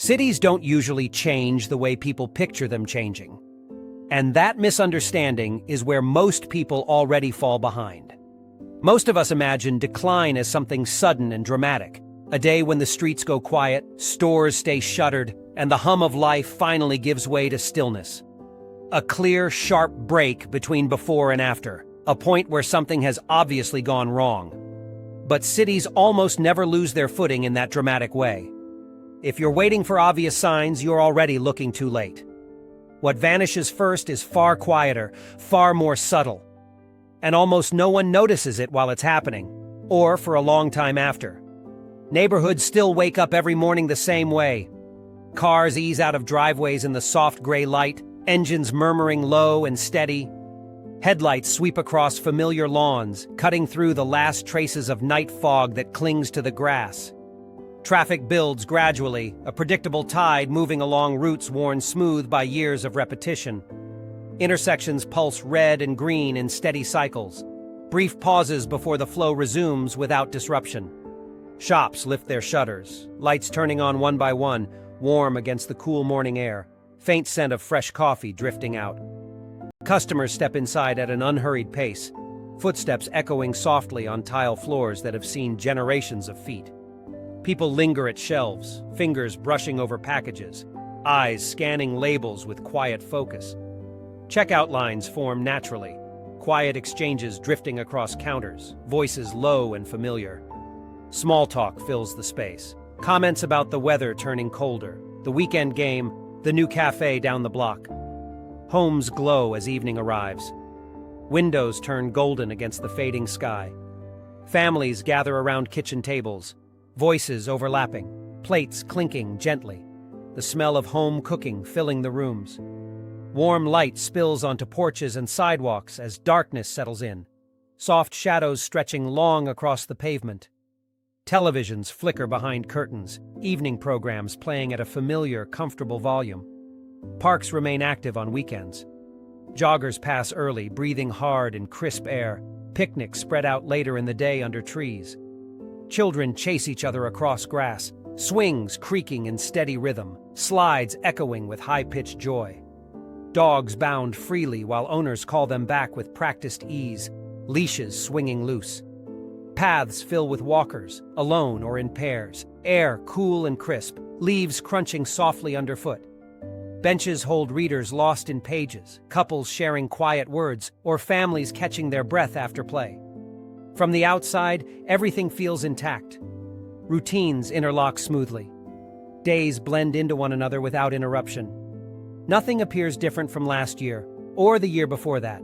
Cities don't usually change the way people picture them changing. And that misunderstanding is where most people already fall behind. Most of us imagine decline as something sudden and dramatic. A day when the streets go quiet, stores stay shuttered, and the hum of life finally gives way to stillness. A clear, sharp break between before and after, a point where something has obviously gone wrong. But cities almost never lose their footing in that dramatic way. If you're waiting for obvious signs, you're already looking too late. What vanishes first is far quieter, far more subtle. And almost no one notices it while it's happening, or for a long time after. Neighborhoods still wake up every morning the same way. Cars ease out of driveways in the soft gray light, engines murmuring low and steady. Headlights sweep across familiar lawns, cutting through the last traces of night fog that clings to the grass. Traffic builds gradually, a predictable tide moving along routes worn smooth by years of repetition. Intersections pulse red and green in steady cycles. Brief pauses before the flow resumes without disruption. Shops lift their shutters, lights turning on one by one, warm against the cool morning air, faint scent of fresh coffee drifting out. Customers step inside at an unhurried pace, footsteps echoing softly on tile floors that have seen generations of feet. People linger at shelves, fingers brushing over packages, eyes scanning labels with quiet focus. Checkout lines form naturally, quiet exchanges drifting across counters, voices low and familiar. Small talk fills the space. Comments about the weather turning colder, the weekend game, the new cafe down the block. Homes glow as evening arrives. Windows turn golden against the fading sky. Families gather around kitchen tables, voices overlapping, plates clinking gently, the smell of home cooking filling the rooms. Warm light spills onto porches and sidewalks as darkness settles in, soft shadows stretching long across the pavement. Televisions flicker behind curtains, evening programs playing at a familiar, comfortable volume. Parks remain active on weekends. Joggers pass early, breathing hard in crisp air, picnics spread out later in the day under trees. Children chase each other across grass, swings creaking in steady rhythm, slides echoing with high-pitched joy. Dogs bound freely while owners call them back with practiced ease, leashes swinging loose. Paths fill with walkers, alone or in pairs, air cool and crisp, leaves crunching softly underfoot. Benches hold readers lost in pages, couples sharing quiet words, or families catching their breath after play. From the outside, everything feels intact. Routines interlock smoothly. Days blend into one another without interruption. Nothing appears different from last year, or the year before that.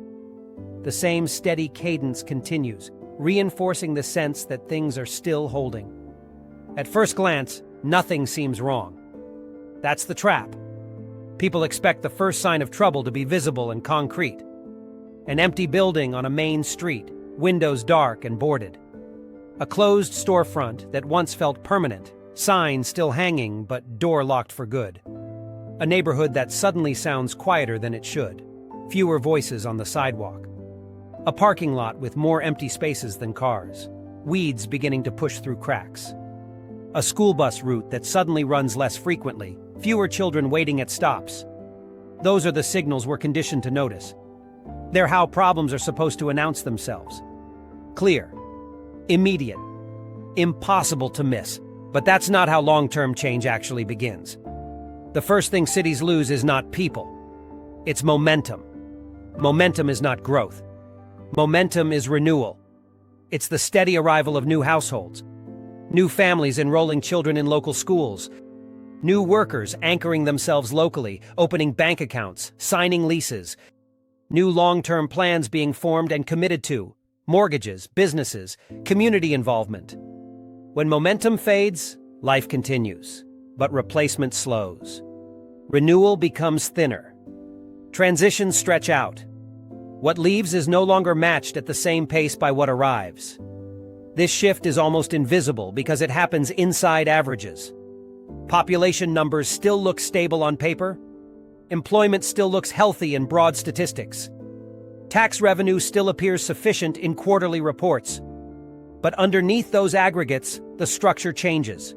The same steady cadence continues, reinforcing the sense that things are still holding. At first glance, nothing seems wrong. That's the trap. People expect the first sign of trouble to be visible and concrete. An empty building on a main street, windows dark and boarded. A closed storefront that once felt permanent, sign still hanging but door locked for good. A neighborhood that suddenly sounds quieter than it should, fewer voices on the sidewalk. A parking lot with more empty spaces than cars, weeds beginning to push through cracks. A school bus route that suddenly runs less frequently, fewer children waiting at stops. Those are the signals we're conditioned to notice. They're how problems are supposed to announce themselves. Clear, immediate, impossible to miss. But that's not how long-term change actually begins. The first thing cities lose is not people. It's momentum. Momentum is not growth. Momentum is renewal. It's the steady arrival of new households, new families enrolling children in local schools, new workers anchoring themselves locally, opening bank accounts, signing leases, new long-term plans being formed and committed to, mortgages, businesses, community involvement. When momentum fades, life continues, but replacement slows. Renewal becomes thinner. Transitions stretch out. What leaves is no longer matched at the same pace by what arrives. This shift is almost invisible because it happens inside averages. Population numbers still look stable on paper. Employment still looks healthy in broad statistics. Tax revenue still appears sufficient in quarterly reports. But underneath those aggregates, the structure changes.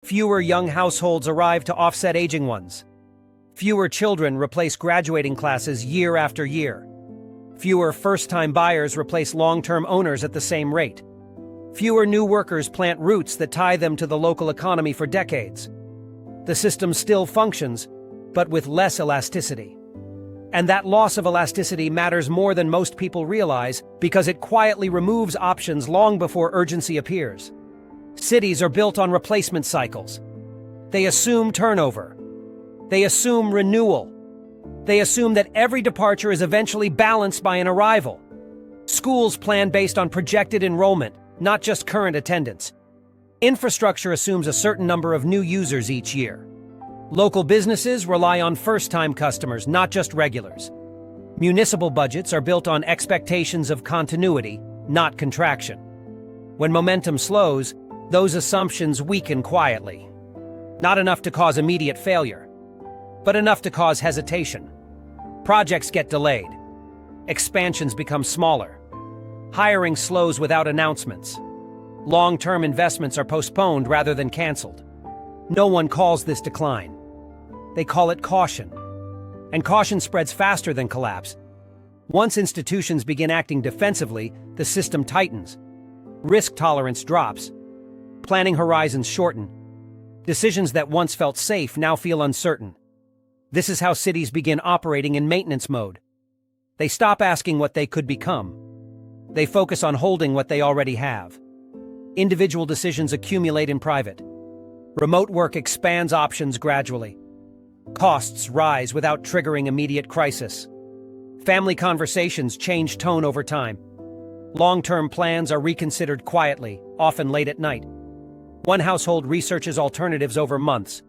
Fewer young households arrive to offset aging ones. Fewer children replace graduating classes year after year. Fewer first-time buyers replace long-term owners at the same rate. Fewer new workers plant roots that tie them to the local economy for decades. The system still functions, but with less elasticity. And that loss of elasticity matters more than most people realize because it quietly removes options long before urgency appears. Cities are built on replacement cycles. They assume turnover. They assume renewal. They assume that every departure is eventually balanced by an arrival. Schools plan based on projected enrollment, not just current attendance. Infrastructure assumes a certain number of new users each year. Local businesses rely on first-time customers, not just regulars. Municipal budgets are built on expectations of continuity, not contraction. When momentum slows, those assumptions weaken quietly. Not enough to cause immediate failure, but enough to cause hesitation. Projects get delayed. Expansions become smaller. Hiring slows without announcements. Long-term investments are postponed rather than canceled. No one calls this decline. They call it caution. And caution spreads faster than collapse. Once institutions begin acting defensively, the system tightens. Risk tolerance drops. Planning horizons shorten. Decisions that once felt safe now feel uncertain. This is how cities begin operating in maintenance mode. They stop asking what they could become. They focus on holding what they already have. Individual decisions accumulate in private. Remote work expands options gradually. Costs rise without triggering immediate crisis. Family conversations change tone over time. Long-term plans are reconsidered quietly, often late at night. One household researches alternatives over months.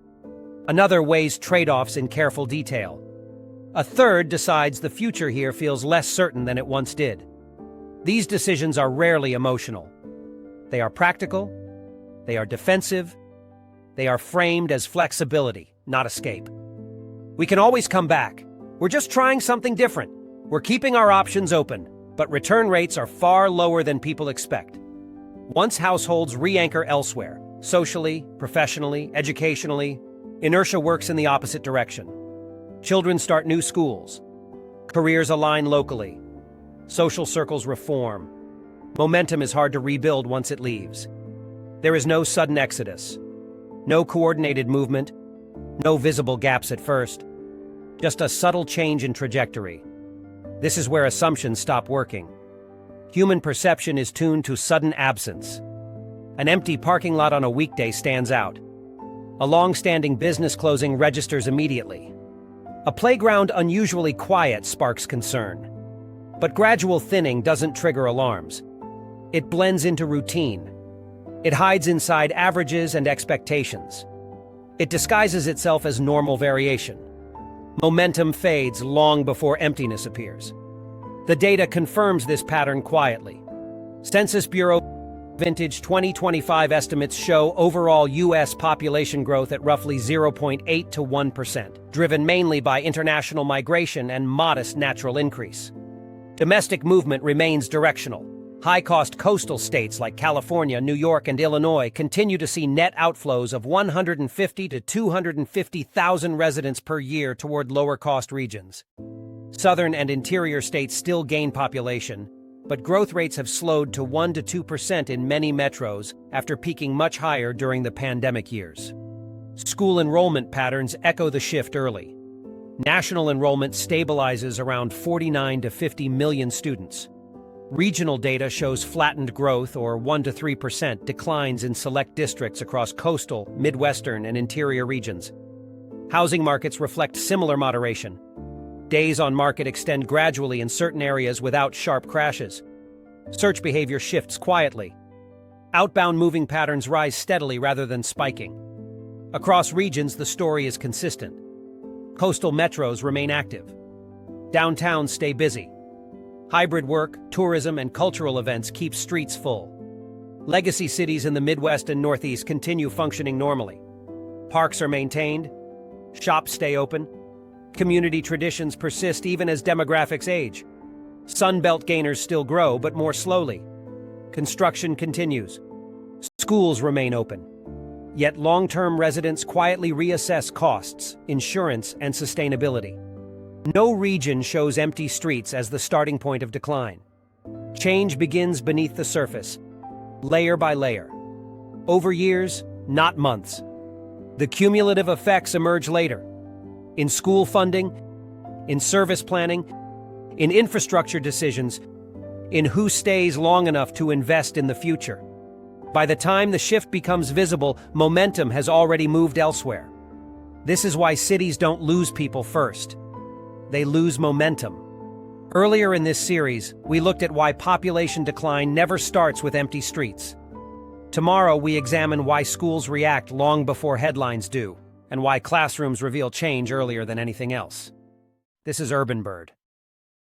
Another weighs trade-offs in careful detail. A third decides the future here feels less certain than it once did. These decisions are rarely emotional. They are practical. They are defensive. They are framed as flexibility, not escape. We can always come back. We're just trying something different. We're keeping our options open, but return rates are far lower than people expect. Once households re-anchor elsewhere, socially, professionally, educationally, inertia works in the opposite direction. Children start new schools. Careers align locally. Social circles reform. Momentum is hard to rebuild once it leaves. There is no sudden exodus. No coordinated movement. No visible gaps at first. Just a subtle change in trajectory. This is where assumptions stop working. Human perception is tuned to sudden absence. An empty parking lot on a weekday stands out. A long-standing business closing registers immediately. A playground unusually quiet sparks concern. But gradual thinning doesn't trigger alarms. It blends into routine. It hides inside averages and expectations. It disguises itself as normal variation. Momentum fades long before emptiness appears. The data confirms this pattern quietly. Census Bureau vintage 2025 estimates show overall U.S. population growth at roughly 0.8 to 1%, driven mainly by international migration and modest natural increase. Domestic movement remains directional. High-cost coastal states like California, New York, and Illinois continue to see net outflows of 150 to 250,000 residents per year toward lower-cost regions. Southern and interior states still gain population, but growth rates have slowed to 1 to 2% in many metros after peaking much higher during the pandemic years. School enrollment patterns echo the shift early. National enrollment stabilizes around 49 to 50 million students. Regional data shows flattened growth or 1 to 3% declines in select districts across coastal, Midwestern, and interior regions. Housing markets reflect similar moderation. Days on market extend gradually in certain areas without sharp crashes. Search behavior shifts quietly. Outbound moving patterns rise steadily rather than spiking. Across regions, the story is consistent. Coastal metros remain active. Downtowns stay busy. Hybrid work, tourism, and cultural events keep streets full. Legacy cities in the Midwest and Northeast continue functioning normally. Parks are maintained. Shops stay open. Community traditions persist even as demographics age. Sunbelt gainers still grow, but more slowly. Construction continues. Schools remain open. Yet long-term residents quietly reassess costs, insurance, and sustainability. No region shows empty streets as the starting point of decline. Change begins beneath the surface, layer by layer. Over years, not months. The cumulative effects emerge later. In school funding, in service planning, in infrastructure decisions, in who stays long enough to invest in the future. By the time the shift becomes visible, momentum has already moved elsewhere. This is why cities don't lose people first. They lose momentum. Earlier in this series, we looked at why population decline never starts with empty streets. Tomorrow, we examine why schools react long before headlines do, and why classrooms reveal change earlier than anything else. This is Urban Bird.